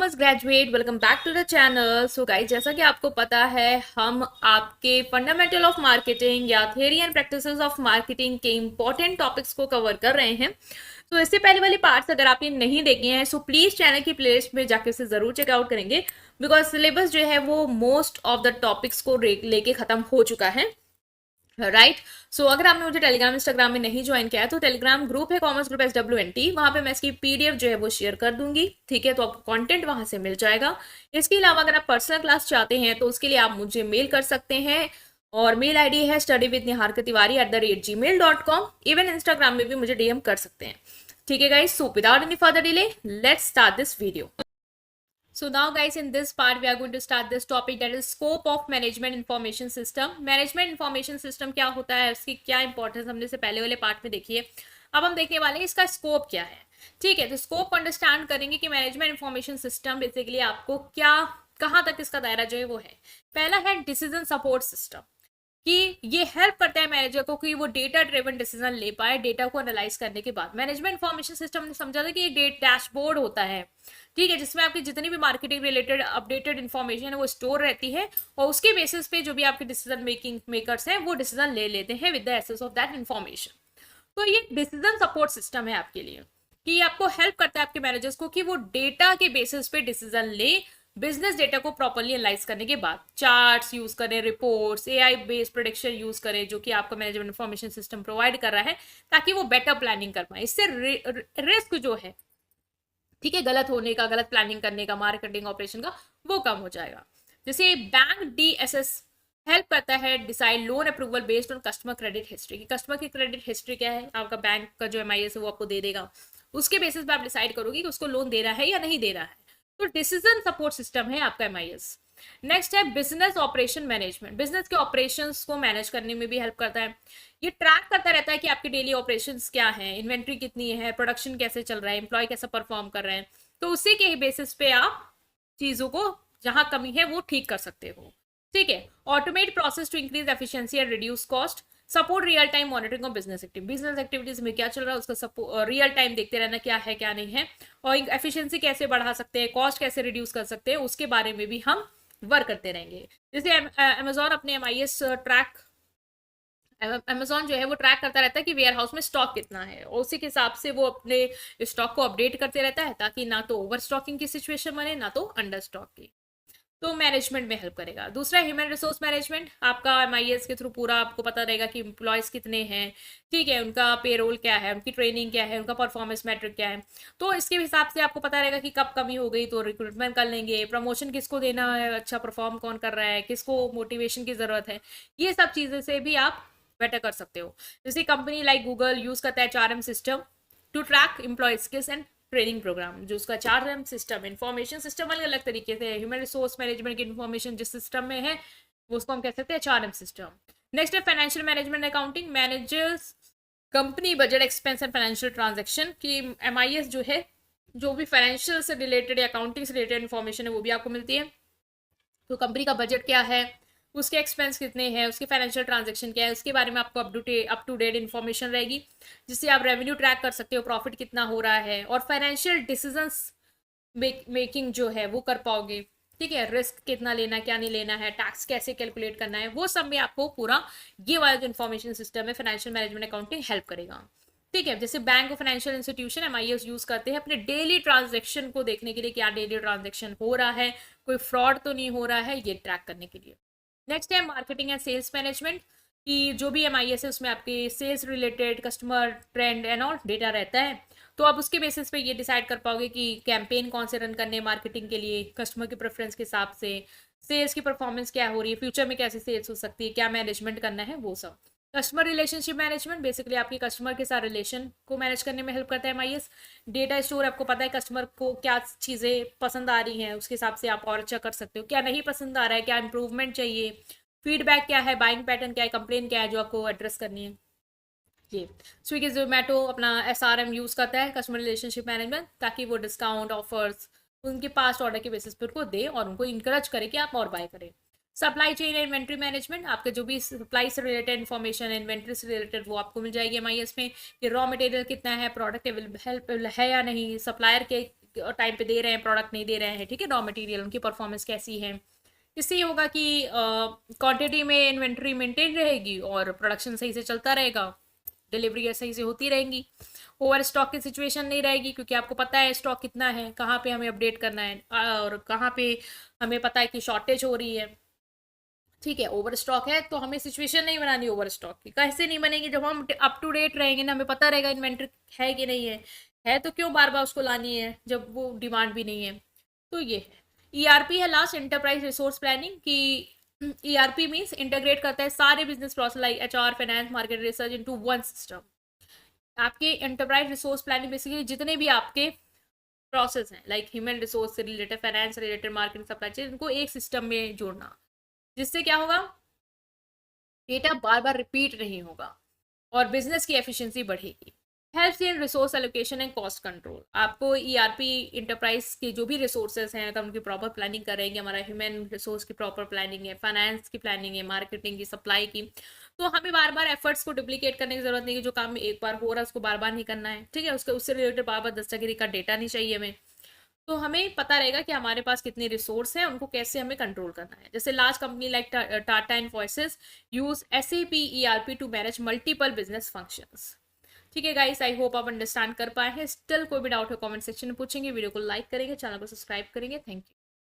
First graduate, welcome back to the channel. So guys, जैसा कि आपको पता है, हम आपके फंडामेंटल ऑफ मार्केटिंग या theory and practices of marketing के इंपॉर्टेंट टॉपिक्स को कवर कर रहे हैं। तो इससे पहले वाली पार्ट्स अगर आपने नहीं देखे हैं सो प्लीज चैनल की प्लेलिस्ट में जाके उसे जरूर चेकआउट करेंगे, बिकॉज सिलेबस जो है वो मोस्ट ऑफ द टॉपिक्स को लेके खत्म हो चुका है। राइट। सो अगर आपने मुझे टेलीग्राम इंस्टाग्राम में नहीं ज्वाइन किया है तो टेलीग्राम ग्रुप है कॉमर्स ग्रुप SWNT, वहां पे मैं इसकी PDF जो है वो शेयर कर दूंगी। ठीक है, तो आपको कंटेंट वहां से मिल जाएगा। इसके अलावा अगर आप पर्सनल क्लास चाहते हैं तो उसके लिए आप मुझे मेल कर सकते हैं, और मेल ID है studyWithNiharkatiwari@gmail.com। इवन इंस्टाग्राम में भी मुझे DM कर सकते हैं। ठीक है guys, so without any further delay let's start this video. So now guys, in this part we are going to start this topic, that is scope of management information system। management information system क्या होता है, उसकी क्या importance हमने से पहले वाले part में देखी है। अब हम देखने वाले हैं इसका स्कोप क्या है। ठीक है, तो स्कोप अंडरस्टैंड करेंगे कि मैनेजमेंट इंफॉर्मेशन सिस्टम बेसिकली आपको क्या, कहाँ तक इसका दायरा जो है वो है। पहला है डिसीजन सपोर्ट सिस्टम, कि ये हेल्प करता है मैनेजर को कि वो डेटा ड्रिवन डिसीजन ले पाए डेटा को एनालाइज करने के बाद। मैनेजमेंट इंफॉर्मेशन सिस्टम ने समझा था कि एक डैशबोर्ड होता है, ठीक है, जिसमें आपकी जितनी भी मार्केटिंग रिलेटेड अपडेटेड इन्फॉर्मेशन है वो स्टोर रहती है, और उसके बेसिस पे जो भी आपके डिसीजन मेकिंग मेकर्स हैं वो डिसीजन ले लेते हैं with the access of that information. तो ये डिसीजन सपोर्ट सिस्टम है आपके लिए, कि आपको हेल्प करता है आपके मैनेजर्स को कि वो डेटा के बेसिस पे डिसीजन ले, बिजनेस डेटा को प्रॉपर्ली एनालाइज करने के बाद चार्ट्स यूज करें, reports, AI based prediction use करें, जो कि आपका मैनेजमेंट इन्फॉर्मेशन सिस्टम प्रोवाइड कर रहा है, ताकि वो बेटर प्लानिंग कर पाए। इससे रिस्क जो है, ठीक है, गलत होने का, गलत प्लानिंग करने का, मार्केटिंग ऑपरेशन का, वो कम हो जाएगा। जैसे बैंक DSS हेल्प करता है decide loan approval based on customer credit history, कि कस्टमर की क्रेडिट हिस्ट्री क्या है, आपका बैंक का जो MIS है वो आपको दे देगा, उसके बेसिस पे आप डिसाइड करोगे कि उसको लोन दे रहा है या नहीं दे रहा है। तो डिसीजन सपोर्ट सिस्टम है आपका MIS। नेक्स्ट है बिजनेस ऑपरेशन मैनेजमेंट, बिजनेस के ऑपरेशंस को मैनेज करने में भी हेल्प करता है। ये ट्रैक करता रहता है कि आपके डेली ऑपरेशंस क्या है, इन्वेंट्री कितनी है, प्रोडक्शन कैसे चल रहा है, एम्प्लॉय कैसा परफॉर्म कर रहे हैं। तो उसी के ही बेसिस पे आप चीजों को, जहां कमी है वो ठीक कर सकते हो। ठीक है, automate process to increase efficiency and reduce cost, support real time monitoring of business activities में क्या चल रहा है उसका रियल टाइम देखते रहना, क्या है क्या नहीं है, और एफिशिएंसी कैसे बढ़ा सकते हैं, कॉस्ट कैसे रिड्यूस कर सकते हैं, उसके बारे में भी हम वर्क करते रहेंगे। जैसे अमेजोन अपने MIS ट्रैक, अमेजोन जो है वो ट्रैक करता रहता है कि वेयर हाउस में स्टॉक कितना है, और उसी के हिसाब से वो अपने स्टॉक को अपडेट करते रहता है, ताकि ना तो ओवर स्टॉकिंग की सिचुएशन बने ना तो अंडर स्टॉक की। तो मैनेजमेंट में हेल्प करेगा। दूसरा ह्यूमन रिसोर्स मैनेजमेंट, आपका MIS के थ्रू पूरा आपको पता रहेगा कि एम्प्लॉयज कितने हैं, ठीक है, उनका पेरोल क्या है, उनकी ट्रेनिंग क्या है, उनका परफॉर्मेंस मैट्रिक क्या है। तो इसके हिसाब से आपको पता रहेगा कि कब कमी हो गई तो रिक्रूटमेंट कर लेंगे, प्रमोशन किसको देना है, अच्छा परफॉर्म कौन कर रहा है, किसको मोटिवेशन की जरूरत है, ये सब चीजें से भी आप बेटर कर सकते हो। जैसे कंपनी लाइक गूगल यूज करता है HRM system to track employee skills and training program, जो उसका HRM सिस्टम, इंफॉर्मेशन सिस्टम अलग अलग तरीके से, ह्यूमन रिसोर्स मैनेजमेंट की इंफॉर्मेशन जिस सिस्टम में है वो उसको हम कह सकते हैं HRM सिस्टम। नेक्स्ट है financial management accounting, managers company budget expense and financial transaction, की MIS जो है, जो भी फाइनेंशियल से रिलेटेड या अकाउंटिंग से रिलेटेड इन्फॉर्मेशन है वो भी आपको मिलती है। तो कंपनी का बजट क्या है, उसके एक्सपेंस कितने हैं, उसके फाइनेंशियल ट्रांजेक्शन क्या है, उसके बारे में आपको अप टू डेट इन्फॉर्मेशन रहेगी, जिससे आप रेवेन्यू ट्रैक कर सकते हो, प्रॉफिट कितना हो रहा है, और फाइनेंशियल डिसीजंस मेकिंग जो है वो कर पाओगे। ठीक है, रिस्क कितना लेना है, क्या नहीं लेना है, टैक्स कैसे कैलकुलेट करना है, वो सब में आपको पूरा ये वाला जो इन्फॉर्मेशन सिस्टम है फाइनेंशियल मैनेजमेंट अकाउंटिंग हेल्प करेगा। ठीक है, जैसे बैंक और फाइनेंशियल इंस्टीट्यूशन MIS यूज करते हैं अपने डेली ट्रांजेक्शन को देखने के लिए, क्या डेली ट्रांजेक्शन हो रहा है, कोई फ्रॉड तो नहीं हो रहा है, ये ट्रैक करने के लिए। नेक्स्ट है मार्केटिंग एंड सेल्स मैनेजमेंट, कि जो भी MIS है उसमें आपके sales related customer trend and all data रहता है। तो आप उसके बेसिस पे ये डिसाइड कर पाओगे कि कैंपेन कौन से रन करने मार्केटिंग के लिए, कस्टमर के प्रेफरेंस के हिसाब से सेल्स की परफॉर्मेंस क्या हो रही है, फ्यूचर में कैसे सेल्स हो सकती है, क्या मैनेजमेंट करना है, वो सब। कस्टमर रिलेशनशिप मैनेजमेंट बेसिकली आपकी कस्टमर के साथ रिलेशन को मैनेज करने में हेल्प करता है MIS। डेटा स्टोर, आपको पता है कस्टमर को क्या चीज़ें पसंद आ रही हैं, उसके हिसाब से आप और अच्छा कर सकते हो, क्या नहीं पसंद आ रहा है, क्या इंप्रूवमेंट चाहिए, फीडबैक क्या है, बाइंग पैटर्न क्या है, कंप्लेन क्या है जो आपको एड्रेस करनी है। ये स्विगी जोमेटो अपना SRM यूज करता है कस्टमर रिलेशनशिप मैनेजमेंट, ताकि वो डिस्काउंट ऑफर्स उनके पास्ट ऑर्डर के बेसिस पर उनको दे और उनको इंकरेज करे कि आप और बाय करें। सप्लाई चेन इन्वेंट्री मैनेजमेंट, आपके जो भी सप्लाई से रिलेटेड इन्फॉर्मेशन, इन्वेंट्री से रिलेटेड, वो आपको मिल जाएगी MIS में, कि रॉ मटेरियल कितना है, प्रोडक्ट अवेलेबल है या नहीं, सप्लायर के टाइम पे दे रहे हैं, प्रोडक्ट नहीं दे रहे हैं, ठीक है, रॉ मटेरियल उनकी परफॉर्मेंस कैसी है। इससे ये होगा कि क्वांटिटी में इन्वेंट्री मेंटेन रहेगी और प्रोडक्शन सही से चलता रहेगा, डिलीवरी सही से होती रहेंगी, ओवर स्टॉक की सिचुएशन नहीं रहेगी, क्योंकि आपको पता है स्टॉक कितना है, कहाँ पे हमें अपडेट करना है और कहाँ पे हमें पता है कि शॉर्टेज हो रही है। ठीक है, ओवर स्टॉक है तो हमें सिचुएशन नहीं बनानी ओवर स्टॉक की। कैसे नहीं बनेगी? जब हम अप टू डेट रहेंगे ना, हमें पता रहेगा इन्वेंट्री है कि नहीं है तो क्यों बार बार उसको लानी है जब वो डिमांड भी नहीं है। तो ये ईआरपी है लास्ट, एंटरप्राइज रिसोर्स प्लानिंग की। ईआरपी मीन्स इंटीग्रेट करता है सारे business process like HR, finance, market research into one system. आपके एंटरप्राइज रिसोर्स प्लानिंग बेसिकली जितने भी आपके प्रोसेस हैं लाइक ह्यूमन रिसोर्स से रिलेटेड, फाइनेंस से रिलेटेड, मार्केटिंग, सप्लाई चेन, इनको एक सिस्टम में जोड़ना, जिससे क्या होगा, डेटा बार बार रिपीट नहीं होगा और बिजनेस की एफिशिएंसी बढ़ेगी। Helps in resource allocation and cost control. आपको ईआरपी इंटरप्राइज के जो भी रिसोर्सेज हैं अगर उनकी प्रॉपर प्लानिंग करेंगे, हमारा ह्यूमन रिसोर्स की प्रॉपर प्लानिंग है, फाइनेंस की प्लानिंग है, मार्केटिंग की, सप्लाई की, तो हमें बार बार एफर्ट्स को डुप्लीकेट करने की जरूरत नहीं है। जो काम एक बार हो रहा है उसको बार बार नहीं करना है, ठीक है, उससे रिलेटेड बार बार दस्तागिरी का डेटा नहीं चाहिए हमें। तो हमें पता रहेगा कि हमारे पास कितने रिसोर्स हैं, उनको कैसे हमें कंट्रोल करना है। जैसे large company like Tata Infosys use SAP ERP to manage multiple business functions. ठीक है गाइस, आई होप आप अंडरस्टैंड कर पाए हैं। स्टिल कोई भी डाउट हो कमेंट सेक्शन में पूछेंगे, वीडियो को लाइक करेंगे, चैनल को सब्सक्राइब करेंगे। Thank you.